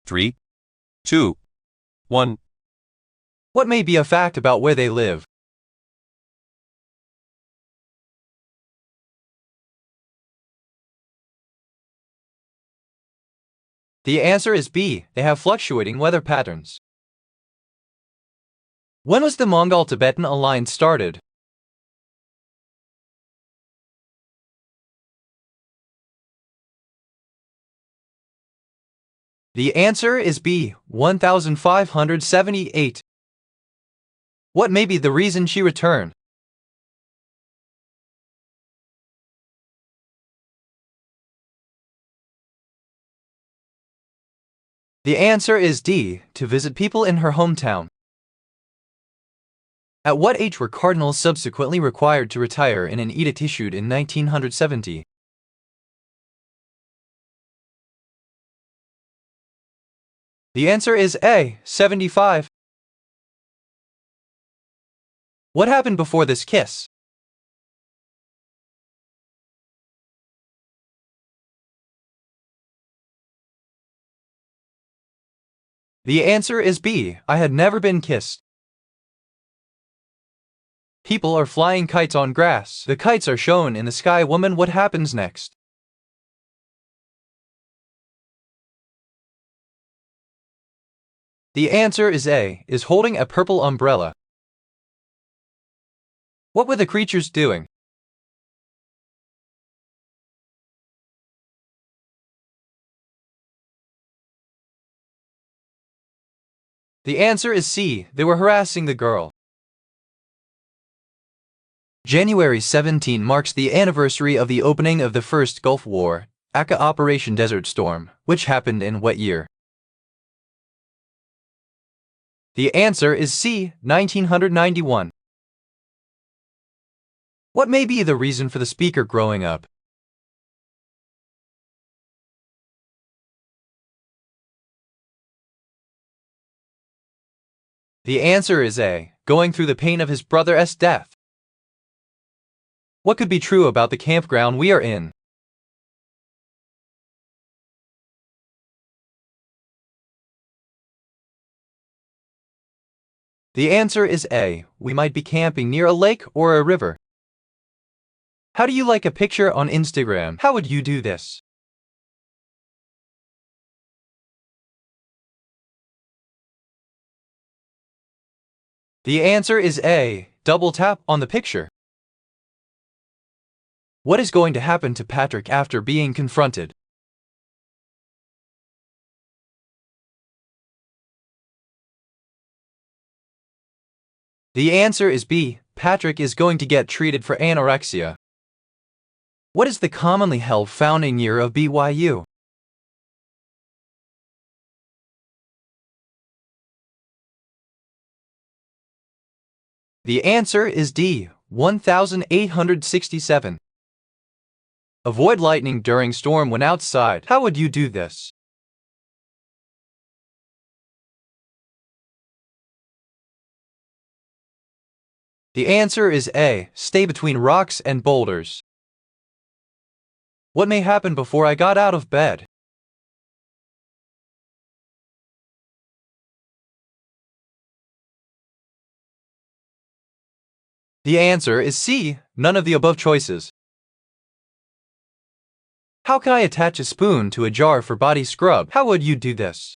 3, 2, 1. What may be a fact about where they live? The answer is B. They have fluctuating weather patterns. When was the Mongol-Tibetan alliance started? The answer is B. 1578. What may be the reason she returned? The answer is D. To visit people in her hometown. At what age were cardinals subsequently required to retire in an edict issued in 1970? The answer is A. 75. What happened before this kiss? The answer is B. I had never been kissed. People are flying kites on grass. The kites are shown in the sky. Woman, what happens next? The answer is A. Is holding a purple umbrella. What were the creatures doing? The answer is C. They were harassing the girl. January 17 marks the anniversary of the opening of the first Gulf War, aka Operation Desert Storm, which happened in what year? The answer is C. 1991. What may be the reason for the speaker growing up? The answer is A. Going through the pain of his brother's death. What could be true about the campground we are in? The answer is A. We might be camping near a lake or a river. How do you like a picture on Instagram? How would you do this? The answer is A. Double tap on the picture. What is going to happen to Patrick after being confronted? The answer is B. Patrick is going to get treated for anorexia. What is the commonly held founding year of BYU? The answer is D. 1867. Avoid lightning during storm when outside. How would you do this? The answer is A. Stay between rocks and boulders. What may happen before I got out of bed? The answer is C. None of the above choices. How can I attach a spoon to a jar for body scrub? How would you do this?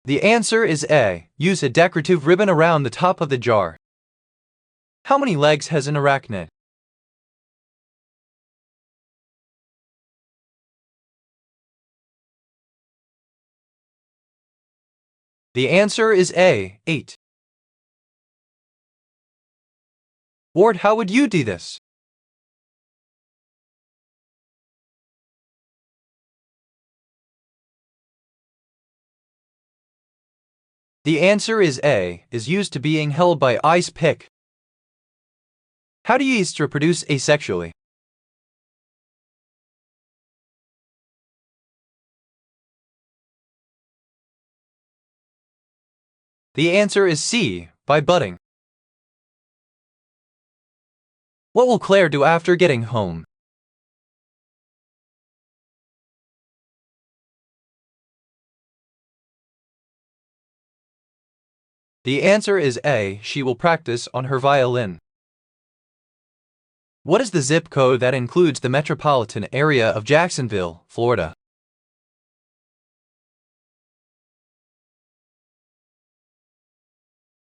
The answer is A. Use a decorative ribbon around the top of the jar. How many legs has an arachnid? The answer is A. 8. Ward, how would you do this? The answer is A. Is used to being held by ice pick. How do yeasts reproduce asexually? The answer is C. By budding. What will Claire do after getting home? The answer is A. She will practice on her violin. What is the zip code that includes the metropolitan area of Jacksonville, Florida?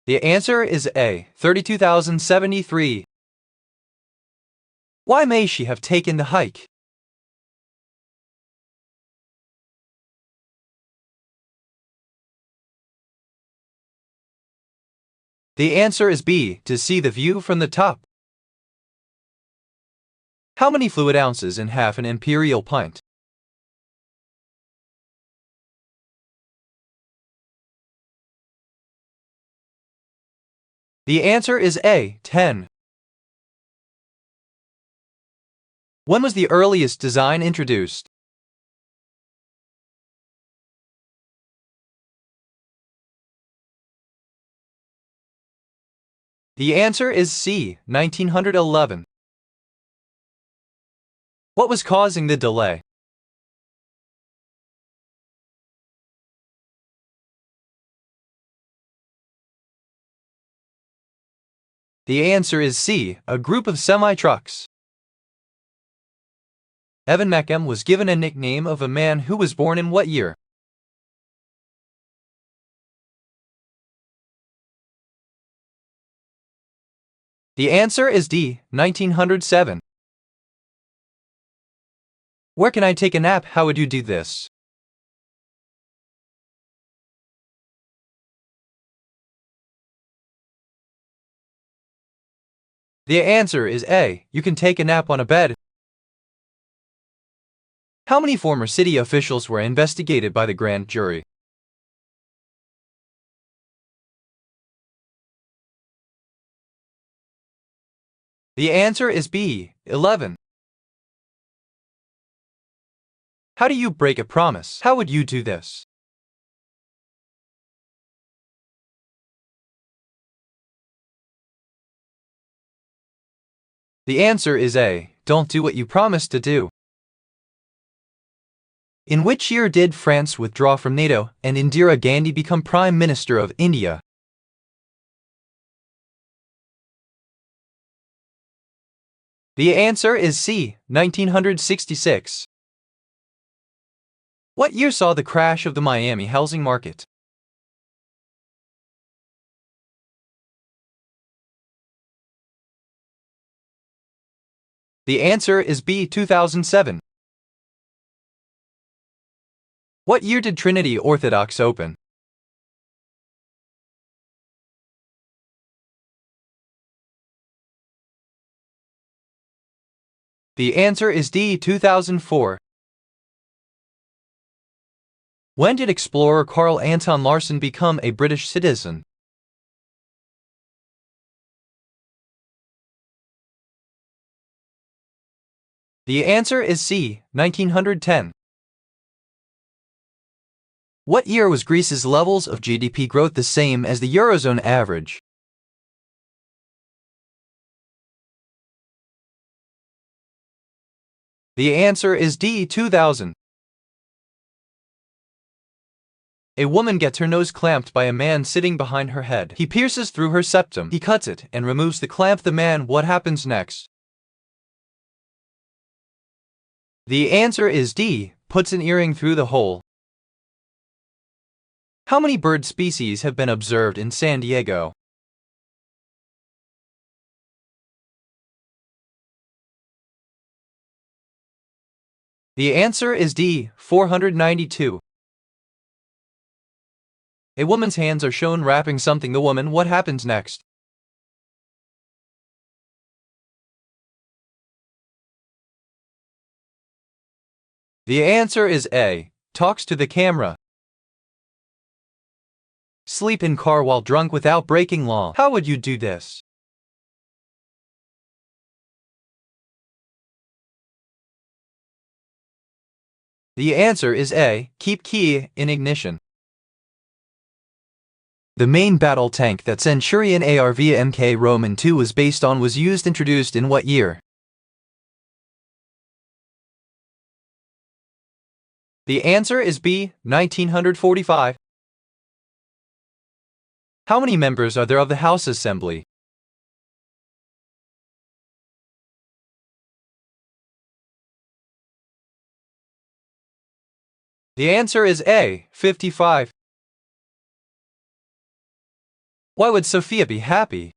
The answer is A. 32,073. Why may she have taken the hike? The answer is B. To see the view from the top. How many fluid ounces in half an imperial pint? The answer is A. 10. When was the earliest design introduced? The answer is C. 1911. What was causing the delay? The answer is C. A group of semi-trucks. Evan Meckham was given a nickname of a man who was born in what year? The answer is D. 1907. Where can I take a nap? How would you do this? The answer is A. You can take a nap on a bed. How many former city officials were investigated by the grand jury? The answer is B. 11. How do you break a promise? How would you do this? The answer is A. Don't do what you promised to do. In which year did France withdraw from NATO and Indira Gandhi become Prime Minister of India? The answer is C. 1966. What year saw the crash of the Miami housing market? The answer is B. 2007. What year did Trinity Orthodox open? The answer is D. 2004. When did explorer Carl Anton Larsen become a British citizen? The answer is C. 1910. What year was Greece's levels of GDP growth the same as the Eurozone average? The answer is D. 2000. A woman gets her nose clamped by a man sitting behind her head. He pierces through her septum. He cuts it and removes the clamp. The man, what happens next? The answer is D. Puts an earring through the hole. How many bird species have been observed in San Diego? The answer is D. 492. A woman's hands are shown wrapping something. The woman, what happens next? The answer is A. Talks to the camera. Sleep in car while drunk without breaking law. How would you do this? The answer is A. Keep key in ignition. The main battle tank that Centurion ARV Mk Roman II was based on was introduced in what year? The answer is B. 1945. How many members are there of the House Assembly? The answer is A, 55. Why would Sophia be happy?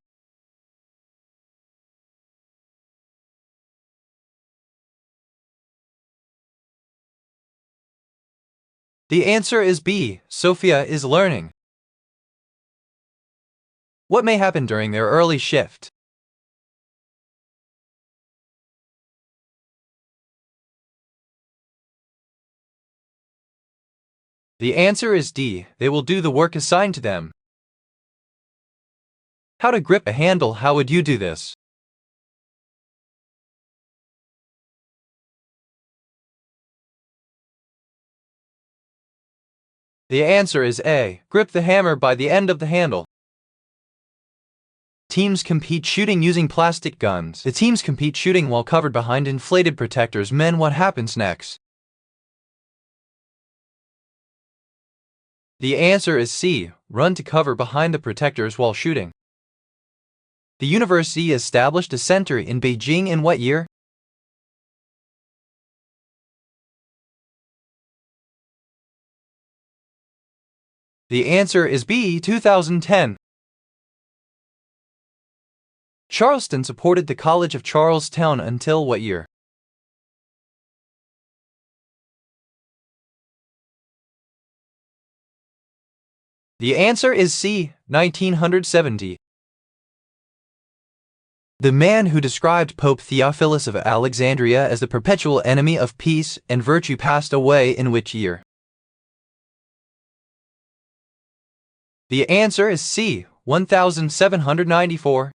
The answer is B, Sophia is learning. What may happen during their early shift? The answer is D, they will do the work assigned to them. How to grip a handle, how would you do this? The answer is A, grip the hammer by the end of the handle. Teams compete shooting using plastic guns. The teams compete shooting while covered behind inflated protectors. Men, what happens next? The answer is C, run to cover behind the protectors while shooting. The university established a center in Beijing in what year? The answer is B, 2010. Charleston supported the College of Charlestown until what year? The answer is C, 1970. The man who described Pope Theophilus of Alexandria as the perpetual enemy of peace and virtue passed away in which year? The answer is C, 1794.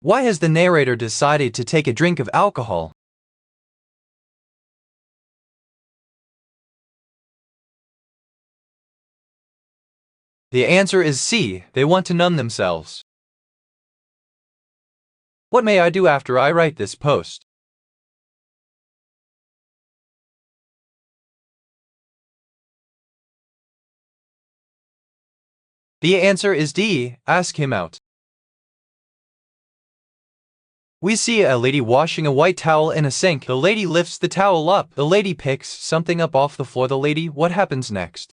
Why has the narrator decided to take a drink of alcohol? The answer is C, they want to numb themselves. What may I do after I write this post? The answer is D, ask him out. We see a lady washing a white towel in a sink. The lady lifts the towel up. The lady picks something up off the floor. The lady, what happens next?